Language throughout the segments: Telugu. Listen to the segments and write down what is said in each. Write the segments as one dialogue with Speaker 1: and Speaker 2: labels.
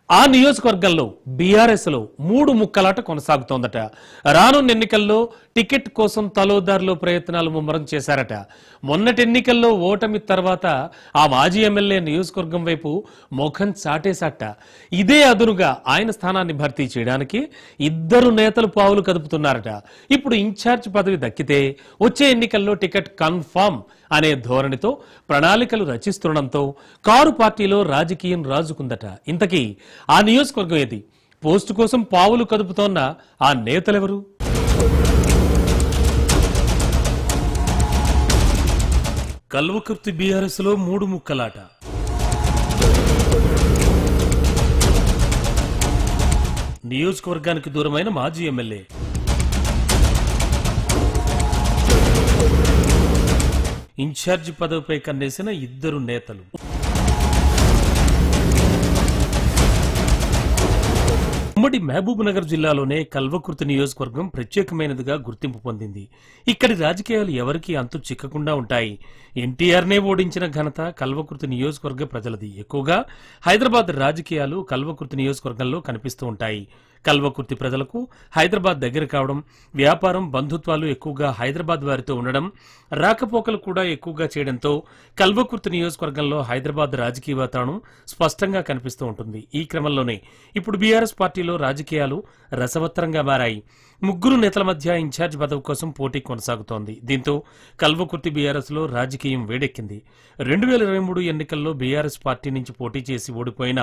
Speaker 1: ఆ నియోజకవర్గంలో బీఆర్ఎస్ లో మూడు ముక్కలాట కొనసాగుతోందట. రానున్న ఎన్నికల్లో టికెట్ కోసం తలోదారులు ప్రయత్నాలు ముమ్మరం చేశారట. మొన్నటి ఎన్నికల్లో ఓటమి తర్వాత ఆ మాజీ ఎమ్మెల్యే నియోజకవర్గం వైపు ముఖం చాటేశాట. ఇదే అదునుగా ఆయన స్థానాన్ని భర్తీ చేయడానికి ఇద్దరు నేతలు పావులు కదుపుతున్నారట. ఇప్పుడు ఇన్ఛార్జ్ పదవి దక్కితే వచ్చే ఎన్నికల్లో టికెట్ కన్ఫర్మ్ అనే ధోరణితో ప్రణాళికలు రచిస్తుండటంతో కారు పార్టీలో రాజకీయం రాజుకుందట. ఇంతకీ ఆ నియోజకవర్గం ఏది? పోస్టు కోసం పావులు కదుపుతోన్న ఆ నేతలెవరు? కల్వకుర్తి బీఆర్ఎస్ లో మూడు ముక్కలాట. నియోజకవర్గానికి దూరమైన మాజీ ఎమ్మెల్యే ఇన్ఛార్జి పదవిపై కన్నేసిన ఇద్దరు నేతలు. ఉమ్మడి మహబూబ్ నగర్ జిల్లాలోనే కల్వకుర్తి నియోజకవర్గం ప్రత్యేకమైనదిగా గుర్తింపు పొందింది. ఇక్కడి రాజకీయాలు ఎవరికీ అంతు చిక్కకుండా ఉంటాయి. ఎన్టీఆర్నే ఓడించిన ఘనత కల్వకుర్తి నియోజకవర్గ ప్రజలది. ఎక్కువగా హైదరాబాద్ రాజకీయాలు కల్వకుర్తి నియోజకవర్గంలో కనిపిస్తూ ఉంటాయి. కల్వకుర్తి ప్రజలకు హైదరాబాద్ దగ్గర కావడం, వ్యాపారం, బంధుత్వాలు ఎక్కువగా హైదరాబాద్ వారితో ఉండడం, రాకపోకలు కూడా ఎక్కువగా చేయడంతో కల్వకుర్తి నియోజకవర్గంలో హైదరాబాద్ రాజకీయ వాతావరణం స్పష్టంగా కనిపిస్తూ ఉంటుంది. ఈ క్రమంలోనే ఇప్పుడు బీఆర్ఎస్ పార్టీలో రాజకీయాలు రసవత్తరంగా మారాయి. ముగ్గురు నేతల మధ్య ఇన్ఛార్జ్ పదవి కోసం పోటీ కొనసాగుతోంది. దీంతో కల్వకుర్తి బీఆర్ఎస్ లో రాజకీయం వేడెక్కింది. 2023 ఎన్నికల్లో బీఆర్ఎస్ పార్టీ నుంచి పోటీ చేసి ఓడిపోయిన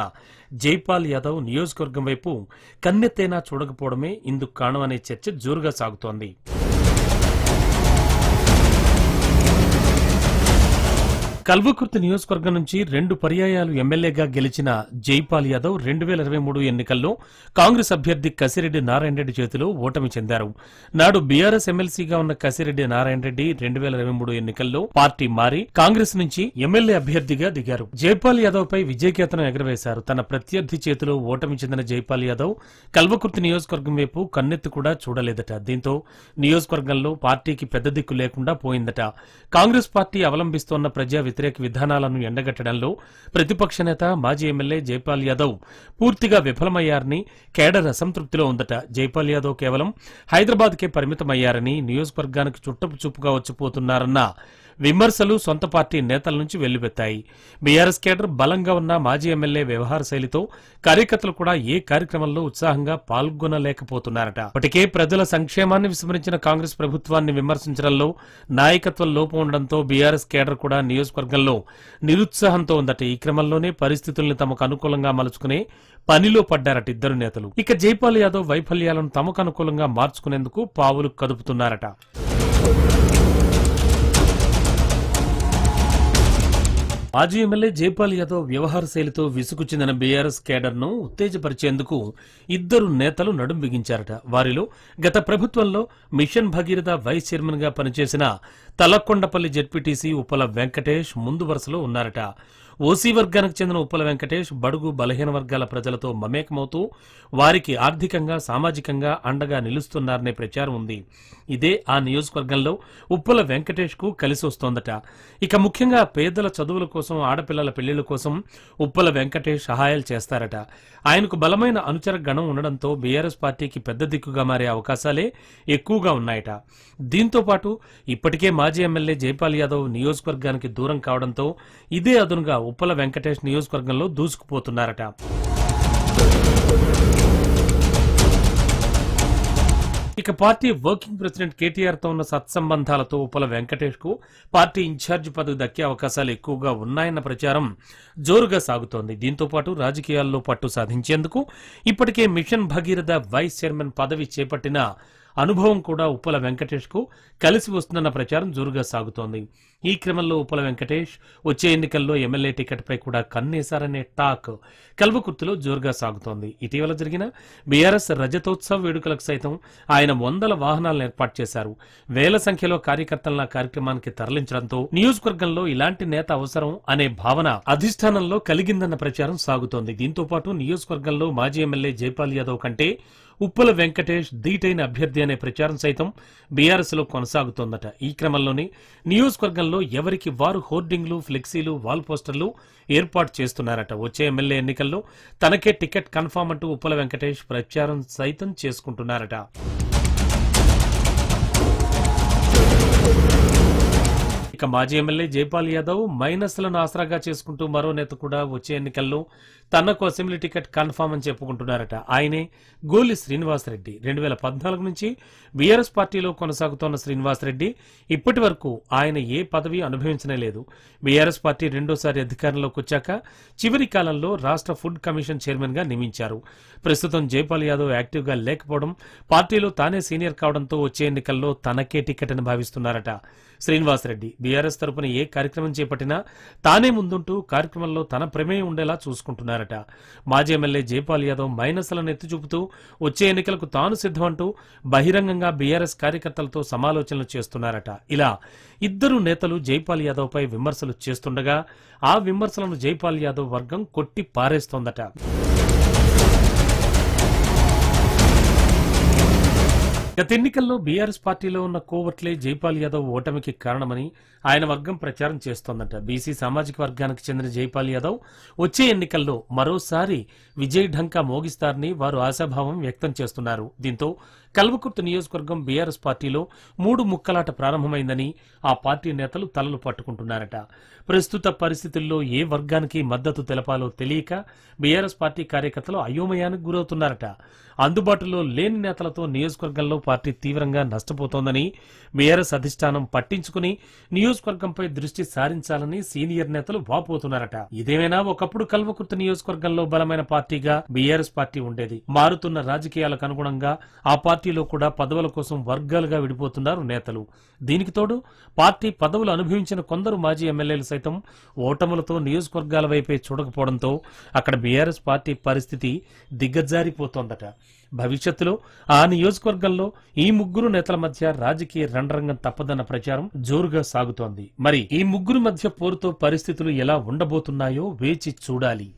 Speaker 1: జైపాల్ యాదవ్ నియోజకవర్గం వైపు కన్నెత్తైనా చూడకపోవడమే ఇందుకు కారణమనే చర్చ జోరుగా సాగుతోంది. కల్వకుర్తి నియోజకవర్గం నుంచి 2 పర్యాయాలు ఎమ్మెల్యేగా గెలిచిన జైపాల్ యాదవ్ 2023 ఎన్నికల్లో కాంగ్రెస్ అభ్యర్థి కసిరెడ్డి నారాయణ రెడ్డి చేతిలో ఓటమి చెందారు. నాడు బీఆర్ఎస్ ఎమ్మెల్సీగా ఉన్న కసిరెడ్డి నారాయణ రెడ్డి 2023 ఎన్నికల్లో పార్టీ మారి కాంగ్రెస్ నుంచి ఎమ్మెల్యే అభ్యర్థిగా దిగారు. జైపాల్ యాదవ్ పై విజయకేతనం ఎగరవేశారు. తన ప్రత్యర్థి చేతిలో ఓటమి చెందిన జైపాల్ యాదవ్ కల్వకుర్తి నియోజకవర్గం వైపు కన్నెత్తి కూడా చూడలేదట. దీంతో నియోజకవర్గంలో పార్టీకి పెద్ద దిక్కు లేకుండా పోయిందట. కాంగ్రెస్ పార్టీ అవలంబిస్తోన్న ప్రజా వ్యతిరేక విధానాలను ఎండగట్టడంలో ప్రతిపక్ష నేత మాజీ ఎమ్మెల్యే జైపాల్ యాదవ్ పూర్తిగా విఫలమయ్యారని కేడర్ అసంతృప్తిలో ఉందట. జైపాల్ యాదవ్ కేవలం హైదరాబాద్కే పరిమితమయ్యారని, నియోజకవర్గానికి చుట్టపు చూపుగా వచ్చిపోతున్నారన్న విమర్శలు సొంత పార్టీ నేతల నుంచి వెల్లువెత్తాయి. బీఆర్ఎస్ కేడర్ బలంగా ఉన్న మాజీ ఎమ్మెల్యే వ్యవహార శైలితో కార్యకర్తలు కూడా ఏ కార్యక్రమంలో ఉత్సాహంగా పాల్గొనలేకపోతున్నారట. ఇప్పటికే ప్రజల సంక్షేమాన్ని విస్మరించిన కాంగ్రెస్ ప్రభుత్వాన్ని విమర్శించడంలో నాయకత్వం లోపం ఉండడంతో బీఆర్ఎస్ కేడర్ కూడా నియోజకవర్గంలో నిరుత్సాహంతో ఉందట. ఈ క్రమంలోనే పరిస్థితుల్ని తమకు అనుకూలంగా మలుచుకునే పనిలో పడ్డారట ఇద్దరు నేతలు. ఇక జైపాల్ యాదవ్ వైఫల్యాలను తమకు అనుకూలంగా మార్చుకునేందుకు పావులు కదుపుతున్నారట. మాజీ ఎమ్మెల్యే జైపాల్ యాదవ్ వ్యవహార శైలితో విసుగు చెందిన బీఆర్ఎస్ కేడర్ ను ఉత్తేజపరిచేందుకు ఇద్దరు నేతలు నడుం బిగించారట. వారిలో గత ప్రభుత్వంలో మిషన్ భగీరథ వైస్ చైర్మన్ గా పనిచేసిన తలకొండపల్లి జెడ్పీటీసీ ఉప్పల వెంకటేష్ ముందు వరుసలో ఉన్నారట. ఓసీ వర్గానికి చెందిన ఉప్పల వెంకటేష్ బడుగు బలహీన వర్గాల ప్రజలతో మమేకమవుతూ వారికి ఆర్థికంగా, సామాజికంగా అండగా నిలుస్తున్నారనే ప్రచారం ఉంది. ఇదే ఆ నియోజకవర్గంలో ఉప్పల వెంకటేష్ కు కలిసి వస్తోందట. ఇక ముఖ్యంగా పేదల చదువుల కోసం, ఆడపిల్లల పెళ్లిళ్ల కోసం ఉప్పల వెంకటేష్ సహాయాలు చేస్తారట. ఆయనకు బలమైన అనుచర గణం ఉండడంతో బీఆర్ఎస్ పార్టీకి పెద్ద దిక్కుగా మారే అవకాశాలే ఎక్కువగా ఉన్నాయట. దీంతో పాటు ఇప్పటికే మాజీ ఎమ్మెల్యే జైపాల్ యాదవ్ నియోజకవర్గానికి దూరం కావడంతో ఇదే అదునుగా ఉప్పల వెంకటేష్ నియోజకవర్గంలో దూసుకుపోతున్నారట. ఇక పార్టీ వర్కింగ్ ప్రెసిడెంట్ కేటీఆర్ తో ఉన్న సత్సంబంధాలతో ఉప్పల వెంకటేష్ కు పార్టీ ఇన్ఛార్జి పదవి దక్కే అవకాశాలు ఎక్కువగా ఉన్నాయన్న ప్రచారం జోరుగా సాగుతోంది. దీంతో పాటు రాజకీయాల్లో పట్టు సాధించేందుకు ఇప్పటికే మిషన్ భగీరథ వైస్ చైర్మన్ పదవి చేపట్టిన అనుభవం కూడా ఉప్పల వెంకటేష్ కు కలిసి వస్తుందన్న ప్రచారం జోరుగా సాగుతోంది. ఈ క్రమంలో ఉప్పల వెంకటేష్ వచ్చే ఎన్నికల్లో ఎమ్మెల్యే టికెట్ పై కూడా కన్నేశారనే టాక్ కల్వకుర్తిలో జోరుగా సాగుతోంది. ఇటీవల జరిగిన బీఆర్ఎస్ రజతోత్సవ వేడుకలకు సైతం ఆయన 100 వాహనాలను ఏర్పాటు చేశారు. వేల సంఖ్యలో కార్యకర్తలను కార్యక్రమానికి తరలించడంతో నియోజకవర్గంలో ఇలాంటి నేత అవసరం అనే భావన అధిష్టానంలో కలిగిందన్న ప్రచారం సాగుతోంది. దీంతో పాటు నియోజకవర్గంలో మాజీ ఎమ్మెల్యే జైపాల్ యాదవ్ కంటే ఉప్పల వెంకటేష్ ధీటైన అభ్యర్థి అనే ప్రచారం సైతం బీఆర్ఎస్ లో కొనసాగుతోందట. ఈ క్రమంలోనే నియోజకవర్గంలో ఎన్నికల్లో ఎవరికి వారు హోర్డింగ్లు, ఫ్లెక్సీలు, వాల్ పోస్టర్లు ఏర్పాటు చేస్తున్నారట. వచ్చే ఎమ్మెల్యే ఎన్నికల్లో తనకే టికెట్ కన్ఫామ్ అంటూ ఉప్పల వెంకటేష్ ప్రచారం సైతం చేసుకుంటున్నారట. ఇక మాజీ ఎమ్మెల్యే జైపాల్ యాదవ్ మైనస్లను ఆసరాగా చేసుకుంటూ మరో నేత కూడా వచ్చే ఎన్నికల్లో తనకు అసెంబ్లీ టికెట్ కన్ఫామ్ అని చెప్పుకుంటున్నారట. ఆయనే గోలి శ్రీనివాసరెడ్డి. 2014 నుంచి బీఆర్ఎస్ పార్టీలో కొనసాగుతోన్న శ్రీనివాసరెడ్డి ఇప్పటి వరకు ఆయన ఏ పదవి అనుభవించనే లేదు. బీఆర్ఎస్ పార్టీ రెండోసారి అధికారంలోకి వచ్చాక చివరి కాలంలో రాష్ట్ర ఫుడ్ కమిషన్ చైర్మన్ గా నియమించారు. ప్రస్తుతం జైపాల్ యాదవ్ యాక్టివ్ గా లేకపోవడం, పార్టీలో తానే సీనియర్ కావడంతో వచ్చే ఎన్నికల్లో తనకే టికెట్ అని భావిస్తున్నారట. శ్రీనివాసరెడ్డి బీఆర్ఎస్ తరపున ఏ కార్యక్రమం చేపట్టినా తానే ముందుంటూ కార్యక్రమంలో తన ప్రమేయం ఉండేలా చూసుకుంటున్నారట. మాజీ ఎమ్మెల్యే జైపాల్ యాదవ్ మైనస్లను ఎత్తి చూపుతూ వచ్చే ఎన్నికలకు తాను సిద్ధమంటూ బహిరంగంగా బీఆర్ఎస్ కార్యకర్తలతో సమాలోచనలు చేస్తున్నారట. ఇలా ఇద్దరు నేతలు జైపాల్ యాదవ్ పై విమర్శలు చేస్తుండగా ఆ విమర్శలను జైపాల్ యాదవ్ వర్గం కొట్టి పారేస్తోందట. గత ఎన్నికల్లో బీఆర్ఎస్ పార్టీలో ఉన్న కోవట్లే జైపాల్ యాదవ్ ఓటమికి కారణమని ఆయన వర్గం ప్రచారం చేస్తోందట. బీసీ సామాజిక వర్గానికి చెందిన జైపాల్ యాదవ్ వచ్చే ఎన్నికల్లో మరోసారి విజయ్ ఢంకా మోగిస్తారని వారు ఆశాభావం వ్యక్తం చేస్తున్నారు. దీంతో కల్వకుర్తి నియోజకవర్గం బీఆర్ఎస్ పార్టీలో 3 ముక్కలాట ప్రారంభమైందని ఆ పార్టీ నేతలు తలలు పట్టుకుంటున్నారట. ప్రస్తుత పరిస్థితుల్లో ఏ వర్గానికి మద్దతు తెలపాలో తెలియక బీఆర్ఎస్ పార్టీ కార్యకర్తలు అయోమయానికి గురవుతున్నారట. అందుబాటులో లేని నేతలతో నియోజకవర్గంలో పార్టీ తీవ్రంగా నష్టపోతోందని బీఆర్ఎస్ అధిష్టానం పట్టించుకుని నియోజకవర్గంపై దృష్టి సారించాలని సీనియర్ నేతలు వాపోతున్నారట. ఇదేమైనా ఒకప్పుడు కల్వకుర్తి నియోజకవర్గంలో బలమైన పార్టీగా బీఆర్ఎస్ పార్టీ ఉండేది. మారుతున్న రాజకీయాలకు అనుగుణంగా ఆ పార్టీలో కూడా పదవుల కోసం వర్గాలుగా విడిపోతున్నారు నేతలు. దీనికి తోడు పార్టీ పదవులు అనుభవించిన కొందరు మాజీ ఎమ్మెల్యేలు సైతం ఓటములతో నియోజకవర్గాల వైపే చూడకపోవడంతో అక్కడ బీఆర్ఎస్ పార్టీ పరిస్థితి దిగజారిపోతోందట. భవిష్యత్తులో ఆ నియోజకవర్గంలో ఈ 3 నేతల మధ్య రాజకీయ రణరంగం తప్పదన్న ప్రచారం జోరుగా సాగుతోంది. మరి ఈ 3 మధ్య పోరుతో పరిస్థితులు ఎలా ఉండబోతున్నాయో వేచి చూడాలి.